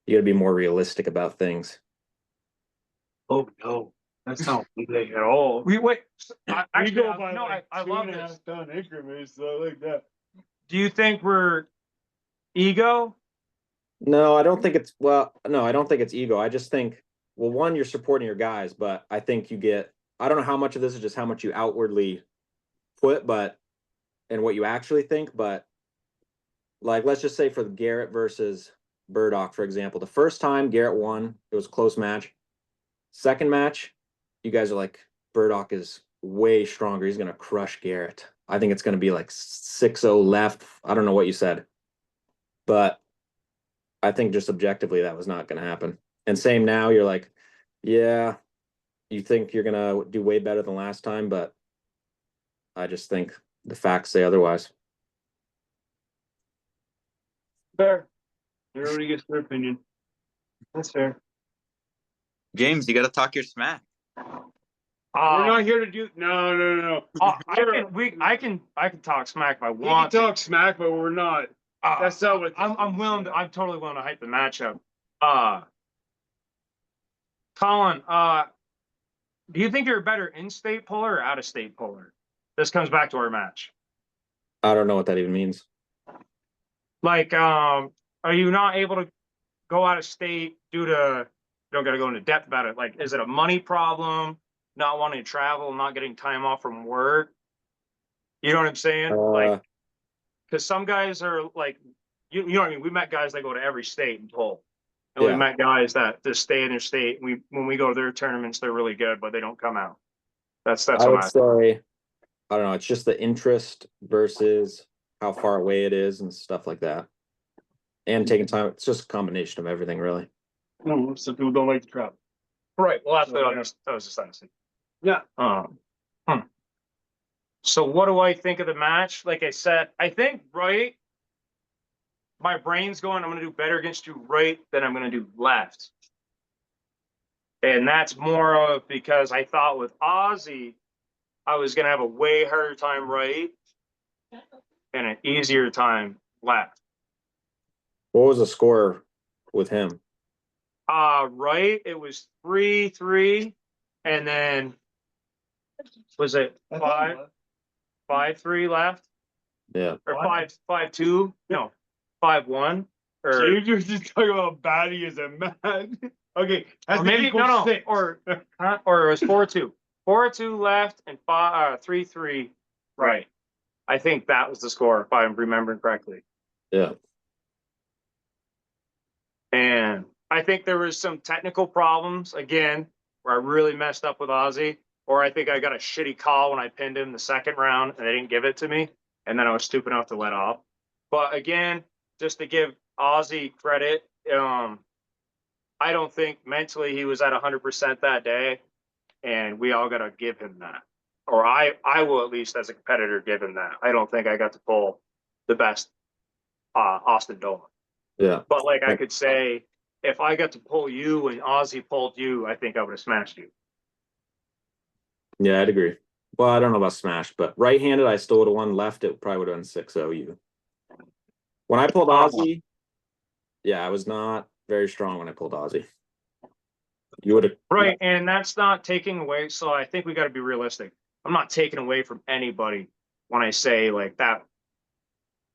you got to be more realistic about things. Oh no, that's not big at all. We wait. We go by no, like I love this. 2.5 ton increments, so like that. Do you think we're ego? No, I don't think it's well, no, I don't think it's ego. I just think, well, one, you're supporting your guys, but I think you get, I don't know how much of this is just how much you outwardly put, but and what you actually think, but like let's just say for the Garrett versus Burdock, for example, the first time Garrett won, it was a close match. Second match, you guys are like, Burdock is way stronger. He's gonna crush Garrett. I think it's gonna be like 6-0 left. I don't know what you said, but I think just objectively that was not gonna happen. And same now, you're like, yeah, you think you're gonna do way better than last time, but I just think the facts say otherwise. Fair. Everybody gets their opinion. That's fair. James, you got to talk your smack. We're not here to do. No. I can talk smack if I We can want. talk smack, but we're not. That's not what. I'm totally willing to hype the matchup. Colin, do you think you're a better in-state puller or out-of-state puller? This comes back to our match. I don't know what that even means. Like, are you not able to go out of state due to, you don't got to go into depth about it. Like, is it a money problem? Not wanting to travel, not getting time off from work? You know what I'm saying? Like, because some guys are like, you know what I mean? We met guys that go to every state and pull. And we Yeah. met guys that just stay in their state. When we go to their tournaments, they're really good, but they don't come out. That's I what would say, I don't know, it's just the interest versus how far away it is and stuff like that. And taking time, it's just a combination of everything, really. No, some people don't like to travel. right. Well, that's So, what yeah. I was just asking. Yeah. So what do I think of the match? Like I said, I think right. My brain's going, I'm going to do better against you right than I'm going to do left. And that's more of because I thought with Ozzy, I was going to have a way harder time right and an easier time left. What was the score with him? Right, it was 3-3, and then was it 5-3 left? Yeah. Or 5-2? No, 5-1. or, James was just talking about how bad he is at math. Okay, that's or maybe, no, no, or, or it was 4-2. 4-2 left and 3-3 right. I think that was the score, if I'm remembering correctly. Yeah. And I think there was some technical problems again, where I really messed up with Ozzy, or I think I got a shitty call when I pinned him the second round and they didn't give it to me. And then I was stupid enough to let off. But again, just to give Ozzy credit, I don't think mentally he was at 100% that day. And we all got to give him that. Or I will, at least as a competitor, give him that. I don't think I got to pull the best Austin Dolan. Yeah. But like I could say, if I got to pull you and Ozzy pulled you, I think I would have smashed you. Yeah, I'd agree. Well, I don't know about smash, but right-handed, I still would have won. Left, it probably would have been 6-0 you. When I pulled Ozzy, yeah, I was not very strong when I pulled Ozzy. You would have. Right. And that's not taking away. So I think we got to be realistic. I'm not taking away from anybody when I say like that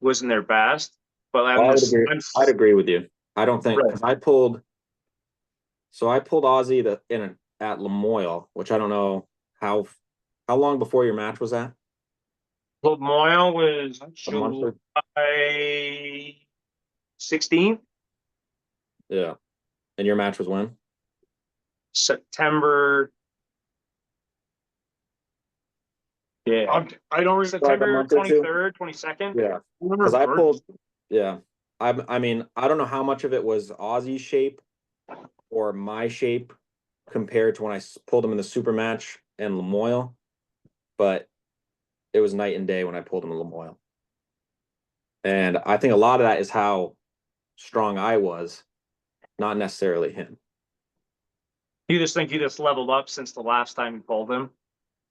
wasn't their best. But I would agree. I'd agree with you. I don't think, because I pulled. So I pulled Ozzy at Lamoille, which I don't know how long before your match was that? Lamoille was A month or- July 16th, Yeah. And your match was when? September. Yeah, I don't remember. September month or two? 23rd, 22nd. Yeah. Because I pulled. Yeah. I mean, I don't know how much of it was Ozzy's shape or my shape compared to when I pulled him in the super match and Lamoille, but it was night and day when I pulled him in Lamoille. And I think a lot of that is how strong I was, not necessarily him. You just think you just leveled up since the last time you pulled him?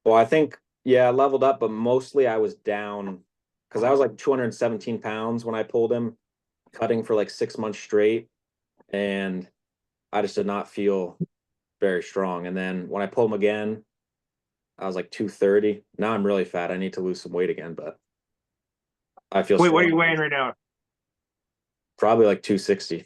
Well, I think, yeah, I leveled up, but mostly I was down because I was like 217 pounds when I pulled him, cutting for like 6 months straight. And I just did not feel very strong. And then when I pulled him again, I was like 230. Now I'm really fat. I need to lose some weight again, but I feel Wait, what are strong. you weighing right now? Probably like 260.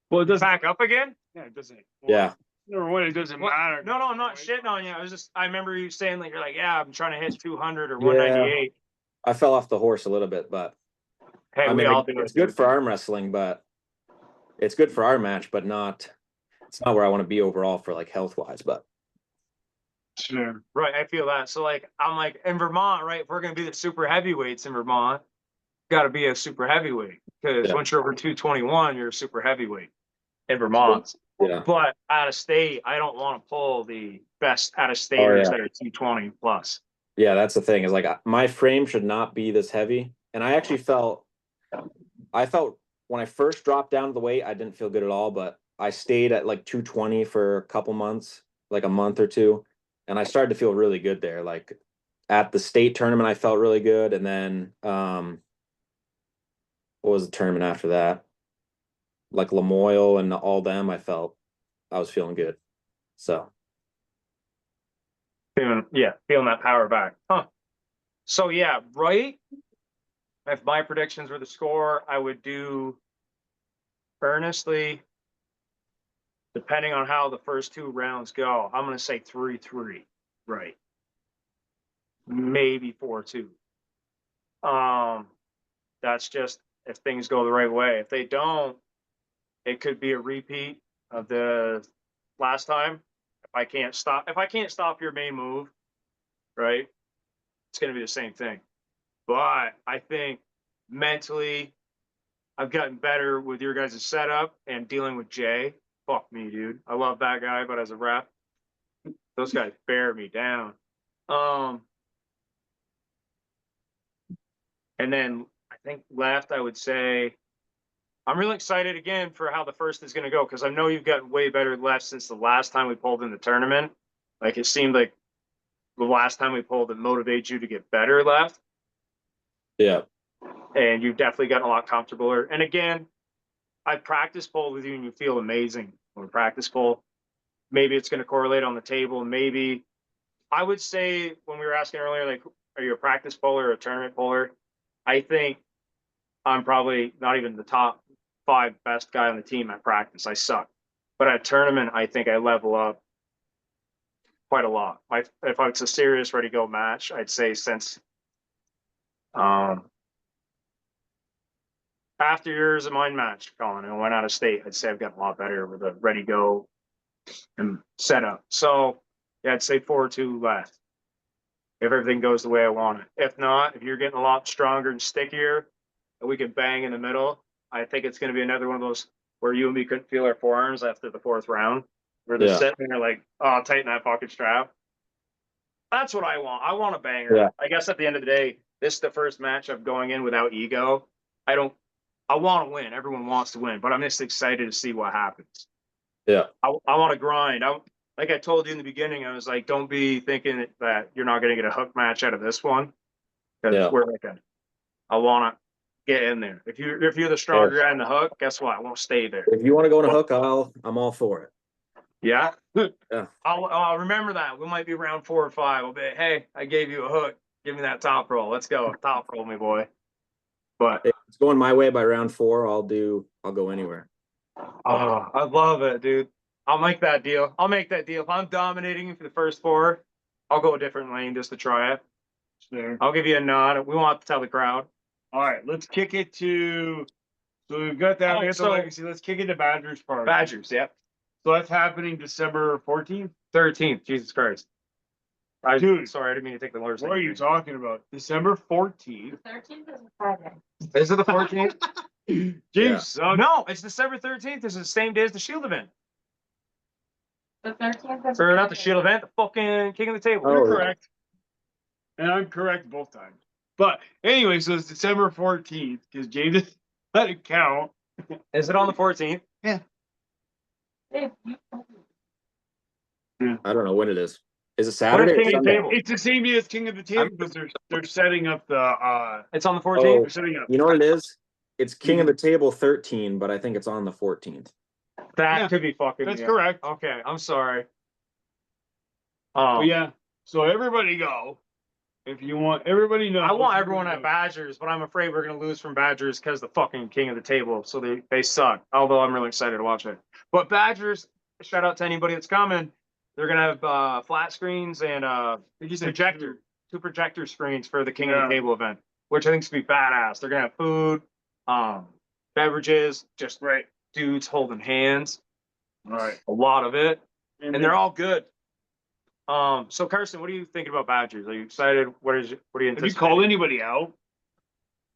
Well, it doesn't. Back up again? Yeah, it doesn't. Yeah. Number one, it doesn't matter. No, I'm not shitting on you. I remember you saying like, you're like, yeah, I'm trying to hit 200 or 198. I fell off the horse a little bit, but Hey, I we mean, all do it's it. good for arm wrestling, but it's good for our match, but it's not where I want to be overall for like health wise, but Sure. Right, I feel that. So like, I'm like in Vermont, right? If we're gonna be the super heavyweights in Vermont, got to be a super heavyweight because Yeah. once you're over 221, you're a super heavyweight in Vermont. yeah. But out of state, I don't want to pull the best out of staters that are 220 plus. Yeah, that's the thing is like my frame should not be this heavy. And I actually felt when I first dropped down to the weight, I didn't feel good at all, but I stayed at like 220 for a couple months, like a month or two. And I started to feel really good there. Like at the state tournament, I felt really good. And then what was the tournament after that? Like Lamoille and all them, I was feeling good. So Feeling that power back. Huh. So yeah, right. If my predictions were the score, I would do earnestly, depending on how the first two rounds go. I'm gonna say 3-3. Right. Maybe 4-2. That's just if things go the right way. If they don't, it could be a repeat of the last time. If I can't stop your main move, right? It's gonna be the same thing. But I think mentally, I've gotten better with your guys' setup and dealing with Jay. Fuck me, dude. I love that guy, but as a rep, those guys bear me down. And then I think left, I would say I'm really excited again for how the first is going to go because I know you've gotten way better left since the last time we pulled in the tournament. Like it seemed like the last time we pulled it motivated you to get better left. yeah. And you've definitely gotten a lot comfortabler. And again, I practice pull with you and you feel amazing when we practice pull. Maybe it's going to correlate on the table. Maybe I would say when we were asking earlier, like, are you a practice puller or a tournament puller? I think I'm probably not even the top 5 best guy on the team at practice. I suck. But at tournament, I think I level up quite a lot. If it's a serious ready go match, I'd say since after yours of mine match, Colin, and went out of state, I'd say I've gotten a lot better with a ready go and setup. So yeah, I'd say 4-2 left. If everything goes the way I want it. If not, if you're getting a lot stronger and stickier, and we can bang in the middle, I think it's going to be another one of those where you and me couldn't feel our forearms after the 4th round, where they're Yeah. sitting there like, oh, tighten that fucking strap. That's what I want. I want a banger. Yeah. I guess at the end of the day, this is the first match of going in without ego. I want to win. Everyone wants to win, but I'm just excited to see what happens. Yeah. I want to grind. Like I told you in the beginning, I was like, don't be thinking that you're not going to get a hook match out of this one. Because Yeah. we're like, I want to get in there. If you're the stronger guy in the hook, guess what? I won't stay there. If you want to go on a hook, I'm all for it. Yeah. Yeah. I'll remember that. We might be round 4 or 5. I'll be, hey, I gave you a hook. Give me that top roll. Let's go. Top roll me, boy. But If it's going my way by round 4, I'll go anywhere. oh, I love it, dude. I'll make that deal. If I'm dominating you for the first 4, I'll go a different lane just to try it. There. I'll give you a nod. We won't have to tell the crowd. All right, let's kick it to. So we've got that. Oh, We got the so- legacy. Let's kick it to Badgers Park. Badgers, yep. So that's happening December 14th. 13th, Jesus Christ. Dude. Sorry, I didn't mean to take the Lord's What are name. you talking about? December 14th. 13th is a Friday. Is it the 14th? James, No, it's December 13th. This is the same day as the Shield event. The 13th is. a Or not the Friday. Shield event, the fucking King of the Table. you're Oh, correct. And I'm correct both times. But anyway, so it's December 14th because James let it count. Is it on the 14th? Hey, you- I don't know when it is. Is it What Saturday? is or King of the Sunday? Table? It's the same day as King of the Table because they're setting up the It's on the 14th? Oh. they're setting up. You know what it is? It's King of the Table 13, but I think it's on the 14th. That Yeah, could be fucking. That's me. correct. Okay, I'm sorry. But yeah, so everybody go. If you want, everybody knows. I want everyone at Badgers, but I'm afraid we're gonna lose from Badgers because the fucking King of the Table. So they suck. Although I'm really excited to watch it. But Badgers, shout out to anybody that's coming. They're gonna have flat screens and projector, 2 projector screens for the King of Yeah. the Table event, which I think is gonna be badass. They're gonna have food, beverages, just Right. dudes holding hands, All right. a lot of it, And and they're all good. So Carson, what are you thinking about Badgers? Are you excited? What are you Have you anticipating? called anybody out?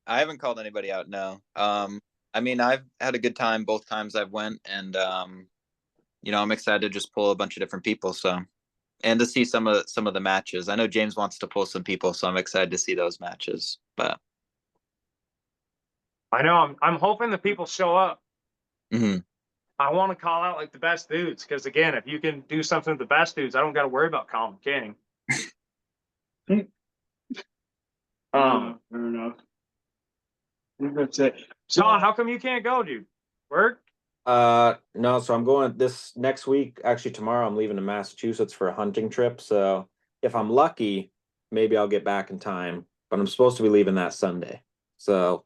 I haven't called anybody out, no. I mean, I've had a good time both times I've went, and I'm excited to just pull a bunch of different people, so and to see some of the matches. I know James wants to pull some people, so I'm excited to see those matches. But I know. I'm hoping the people show up. mhm. I want to call out like the best dudes because again, if you can do something with the best dudes, I don't got to worry about Colin King. Fair enough. I think that's it. Sean, how come you can't go, dude? Work? No, so I'm going this next week. Actually, tomorrow I'm leaving to Massachusetts for a hunting trip. So if I'm lucky, maybe I'll get back in time. But I'm supposed to be leaving that Sunday. So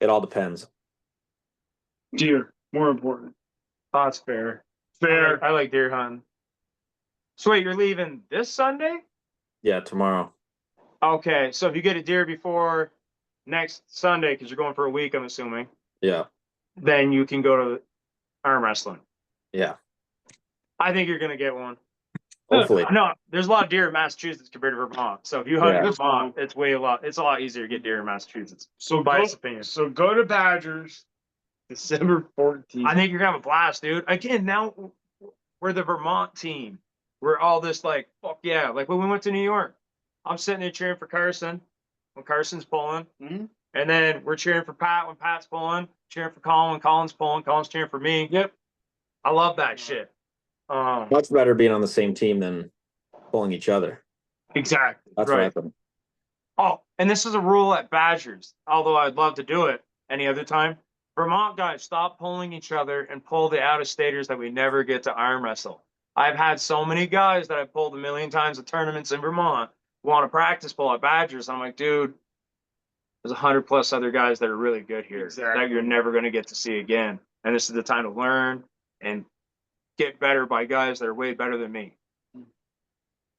it all depends. Deer, more important. Oh, that's fair. Fair. I like deer hunting. So wait, you're leaving this Sunday? Yeah, tomorrow. Okay, so if you get a deer before next Sunday, because you're going for a week, I'm assuming, Yeah. then you can go to arm wrestling. Yeah. I think you're gonna get one. Hopefully. No, there's a lot of deer in Massachusetts compared to Vermont. So if you hunt in Yeah. Vermont, it's a lot easier to get deer in Massachusetts. So Biased opinion. So go to Badgers, December 14th. I think you're gonna have a blast, dude. Again, now we're the Vermont team. We're all this like, fuck yeah. Like when we went to New York, I'm sitting there cheering for Carson when Carson's pulling. Mhm. And then we're cheering for Pat when Pat's pulling, cheering for Colin when Colin's pulling, Colin's cheering for me. Yep. I love that shit. Much better being on the same team than pulling each other. Exactly. That's Right. what happened. Oh, and this is a rule at Badgers, although I'd love to do it any other time. Vermont guys, stop pulling each other and pull the out-of-staters that we never get to arm wrestle. I've had so many guys that I've pulled a million times at tournaments in Vermont want to practice pull at Badgers. I'm like, dude, there's 100+ other guys that are really good here Exactly. that you're never going to get to see again. And this is the time to learn and get better by guys that are way better than me.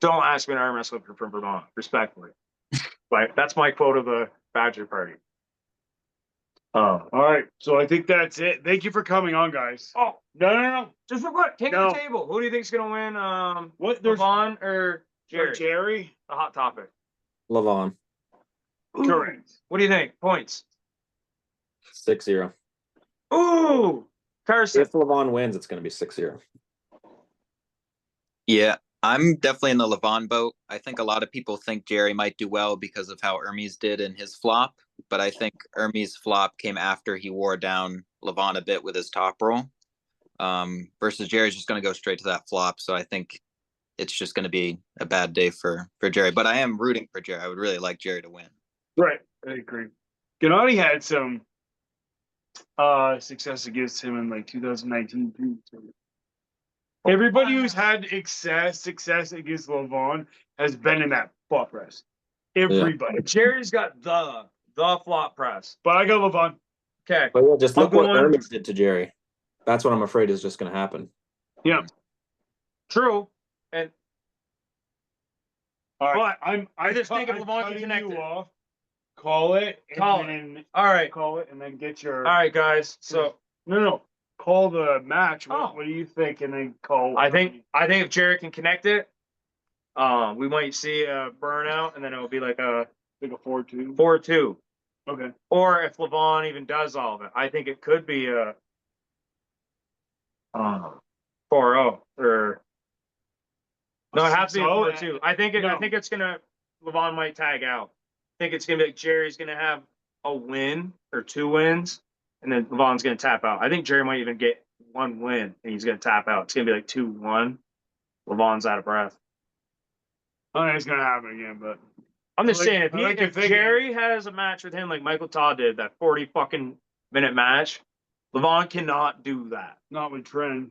Don't ask me an arm wrestler from Vermont, respectfully. But that's my quote of the Badger Party. All right. So I think that's it. Thank you for coming on, guys. Oh, No. just real quick, king No. of the table. Who do you think's gonna win? What? There's Levon or Jerry? Jerry. The hot topic. Levon, Correct. What do you think? Points. 6-0. Ooh, Carson. If Levon wins, it's going to be 6-0. Yeah, I'm definitely in the Levon boat. I think a lot of people think Jerry might do well because of how Hermes did in his flop, but I think Hermes' flop came after he wore down Levon a bit with his top roll. Versus Jerry's just going to go straight to that flop, so I think it's just going to be a bad day for Jerry. But I am rooting for Jerry. I would really like Jerry to win. Right. I agree. Gennady had some success against him in like 2019 too. So. Everybody who's had success against Levon has been in that flop press. Everybody. Jerry's got the flop press. But I got Levon. Okay. But yeah, just look I'll what go on. Hermes did to Jerry. That's what I'm afraid is just going to happen. Yeah. True. And All right. But I just think if I'm Levon can cutting connect you it. off. Call it. And Call it. then all right. Call it and then get your. All right, guys. So No. Call the match. Oh. What do you think? And then call. I think if Jerry can connect it, we might see a burnout, and then it will be like a like a 4-2. 4-2. Okay. Or if Levon even does all of it, I think it could be a 4-0 or no, it has to be a 4-2. I think it's gonna Levon might tag out. I think it's gonna be like Jerry's gonna have a win or 2 wins, and then Levon's gonna tap out. I think Jerry might even get 1 win and he's gonna tap out. It's gonna be like 2-1. Levon's out of breath. I don't think it's gonna happen again, but I'm just saying, if your thinking. Jerry has a match with him like Michael Todd did, that 40 fucking minute match, Levon cannot do that. not with Trent.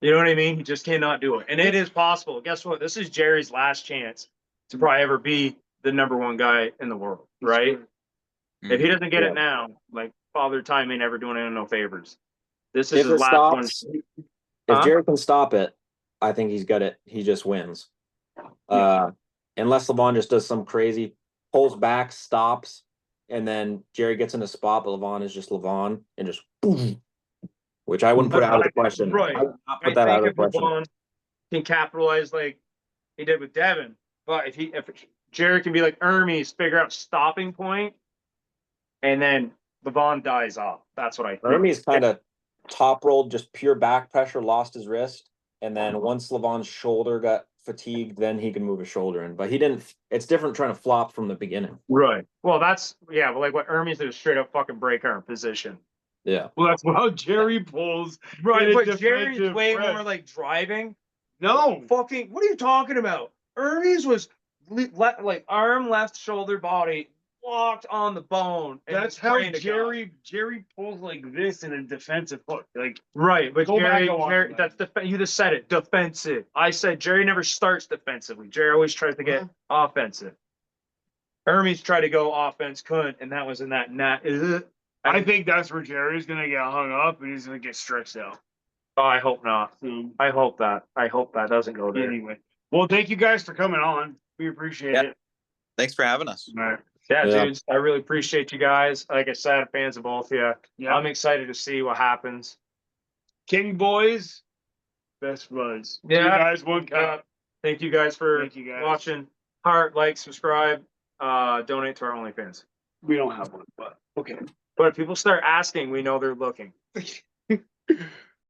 You know what I mean? He just cannot do it. And it is possible. Guess what? This is Jerry's last chance to probably ever be the #1 guy in the world, right? If he doesn't get Yeah. it now, like Father Time ain't ever doing him no favors. This is If his it last stops, one. if Huh? Jerry can stop it, I think he's got it. He just wins. Unless Levon just does some crazy, pulls back, stops, and then Jerry gets in a spot, but Levon is just Levon and just boom, which I wouldn't put out of the question. Right. I would not I put that out think of the if question. Levon can capitalize like he did with Devin, but if Jerry can be like Hermes, figure out stopping point, and then Levon dies off. That's what I think. Hermes kind of top rolled, just pure back pressure, lost his wrist, and then once Levon's shoulder got fatigued, then he can move his shoulder in. But he didn't. It's different trying to flop from the beginning. Right. Well, but like what Hermes did was straight up fucking break arm position. Yeah. Well, that's how Jerry pulls. Right, in a but Jerry's defensive way press. more like driving. No. Fucking, what are you talking about? Hermes was like arm, left shoulder, body locked on the bone. and That's just how praying to God. Jerry pulls like this in a defensive hook. Like Right, but Go back Jerry, and watch Jerry that. that's you just said it, defensive. I said Jerry never starts defensively. Jerry always tries to get offensive. Hermes tried to go offense, couldn't, and that was in that net. I think that's where Jerry's gonna get hung up and he's gonna get stressed out. Oh, I hope not. So I hope that doesn't go there. anyway. Well, thank you guys for coming on. We appreciate Yeah. it. Thanks for having us. All right. Yeah, Yeah. dudes, I really appreciate you guys. Like I said, fans of both of you. Yeah. I'm excited to see what happens. King boys, best buds. Yeah. Two guys, one cup. Thank you guys for Thank you guys. watching. Heart, like, subscribe, donate to our OnlyFans. We don't have one, but okay. But if people start asking, we know they're looking.